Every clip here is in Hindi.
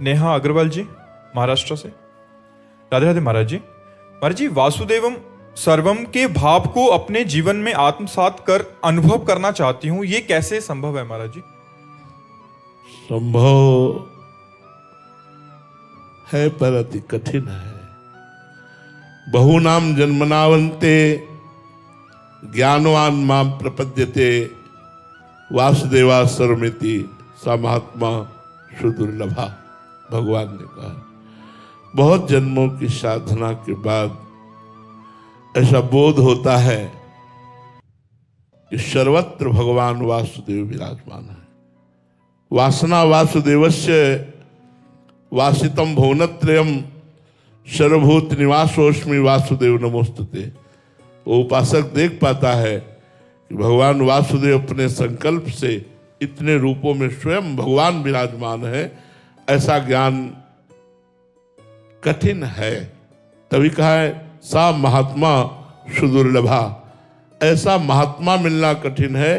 नेहा अग्रवाल जी महाराष्ट्र से। राधे राधे महाराज जी। महाराज जी, वासुदेवम सर्वम के भाव को अपने जीवन में आत्मसात कर अनुभव करना चाहती हूँ, ये कैसे संभव है महाराज जी? संभव है पर अति कठिन है। बहुनाम जन्मनावन्ते ज्ञानवान मां प्रपद्यते वासुदेवा सर्वमिति सा महात्मा सुदुर्लभा। भगवान ने कहा बहुत जन्मों की साधना के बाद ऐसा बोध होता है कि सर्वत्र भगवान वासुदेव विराजमान है। वासना वासुदेवस्य वासितम भुवनत्रयम् सर्वभूत निवासोस्मि वासुदेव नमोस्तुते। वो उपासक देख पाता है कि भगवान वासुदेव अपने संकल्प से इतने रूपों में स्वयं भगवान विराजमान है। ऐसा ज्ञान कठिन है, तभी कहा है सा महात्मा सुदुर्लभा। ऐसा महात्मा मिलना कठिन है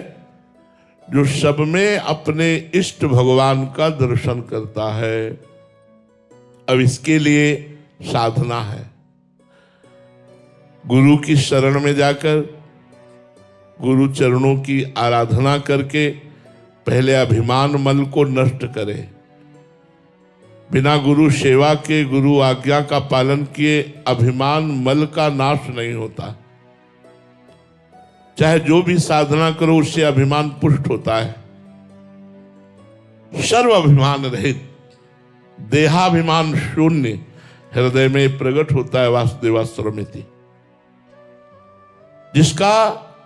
जो सब में अपने इष्ट भगवान का दर्शन करता है। अब इसके लिए साधना है। गुरु की शरण में जाकर गुरु चरणों की आराधना करके पहले अभिमान मल को नष्ट करे। बिना गुरु सेवा के, गुरु आज्ञा का पालन किए अभिमान मल का नाश नहीं होता। चाहे जो भी साधना करो उससे अभिमान पुष्ट होता है। सर्व अभिमान रहित, देहाभिमान शून्य हृदय में प्रकट होता है वासुदेवा सर्वमिति। जिसका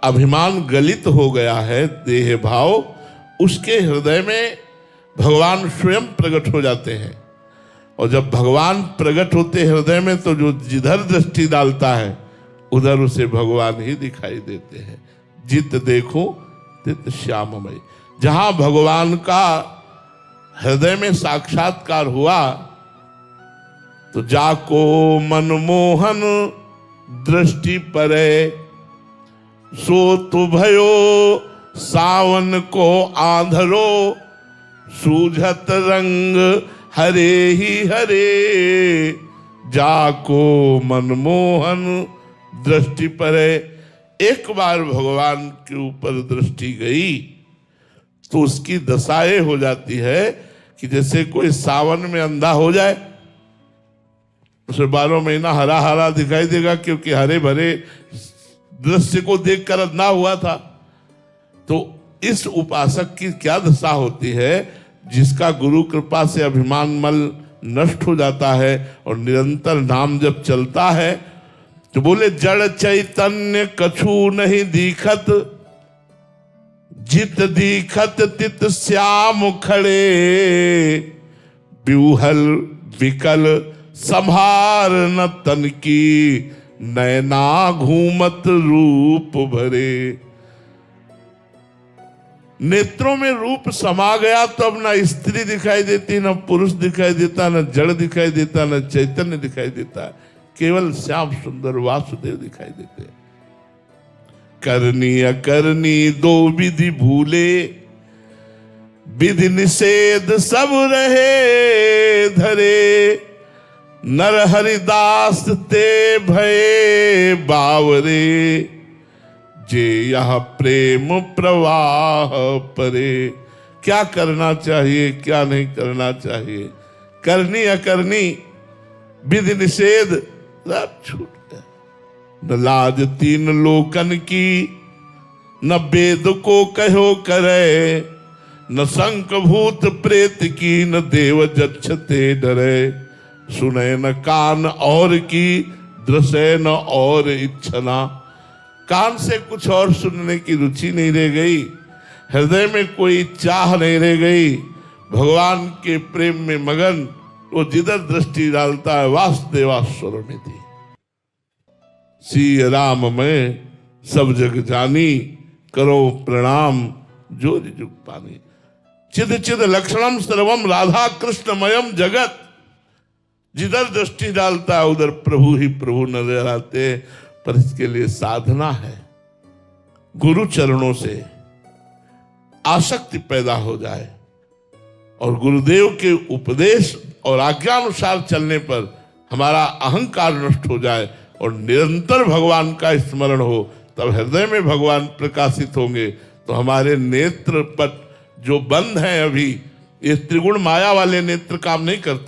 अभिमान गलित हो गया है, देह भाव, उसके हृदय में भगवान स्वयं प्रकट हो जाते हैं। और जब भगवान प्रकट होते हृदय में तो जो जिधर दृष्टि डालता है उधर उसे भगवान ही दिखाई देते हैं। जित देखो तित श्याममय। जहां भगवान का हृदय में साक्षात्कार हुआ तो जाको मनमोहन दृष्टि परे, सो तो भयो सावन को आंधरो, सूझत रंग हरे ही हरे। जाको मनमोहन दृष्टि परे। एक बार भगवान के ऊपर दृष्टि गई तो उसकी दशाएं हो जाती है कि जैसे कोई सावन में अंधा हो जाए, उसे 12 महीना हरा हरा दिखाई देगा क्योंकि हरे भरे दृश्य को देखकर अंधा हुआ था। तो इस उपासक की क्या दशा होती है जिसका गुरु कृपा से अभिमान मल नष्ट हो जाता है और निरंतर नाम जब चलता है तो बोले जड़ चैतन्य कछु नहीं दीखत, जित दीखत तित श्याम खड़े। ब्यूहल विकल संभार न तन की, नैना घूमत रूप भरे। नेत्रों में रूप समा गया तो अब ना स्त्री दिखाई देती, न पुरुष दिखाई देता, न जड़ दिखाई देता, न चैतन्य दिखाई देता, केवल श्याम सुंदर वासुदेव दिखाई देते। करनी अकरनी दो विधि भूले, विधि निषेध सब रहे धरे। नर हरिदास ते भये बावरे, जे यह प्रेम प्रवाह परे। क्या करना चाहिए क्या नहीं करना चाहिए, करनी अकरनी, विधि निषेध सब छूट गया। न लाज तीन लोकन की, न वेद को कहो करे। न शंख भूत प्रेत की, न देव जक्षते डरे। सुने न कान और की, दृश्य न और इच्छना। कान से कुछ और सुनने की रुचि नहीं रह गई, हृदय में कोई चाह नहीं रह गई। भगवान के प्रेम में मगन वो जिधर दृष्टि डालता है वासुदेवा सर्वमिति। श्री राम में सब जग जानी, करो प्रणाम जो जुग पानी। चिद चिद लक्षणम सर्वम राधा कृष्णमयम जगत। जिधर दृष्टि डालता है उधर प्रभु ही प्रभु नजर आते। पर इसके लिए साधना है, गुरु चरणों से आसक्ति पैदा हो जाए और गुरुदेव के उपदेश और आज्ञानुसार चलने पर हमारा अहंकार नष्ट हो जाए और निरंतर भगवान का स्मरण हो, तब हृदय में भगवान प्रकाशित होंगे। तो हमारे नेत्र पट जो बंद हैं अभी, ये त्रिगुण माया वाले नेत्र काम नहीं करते।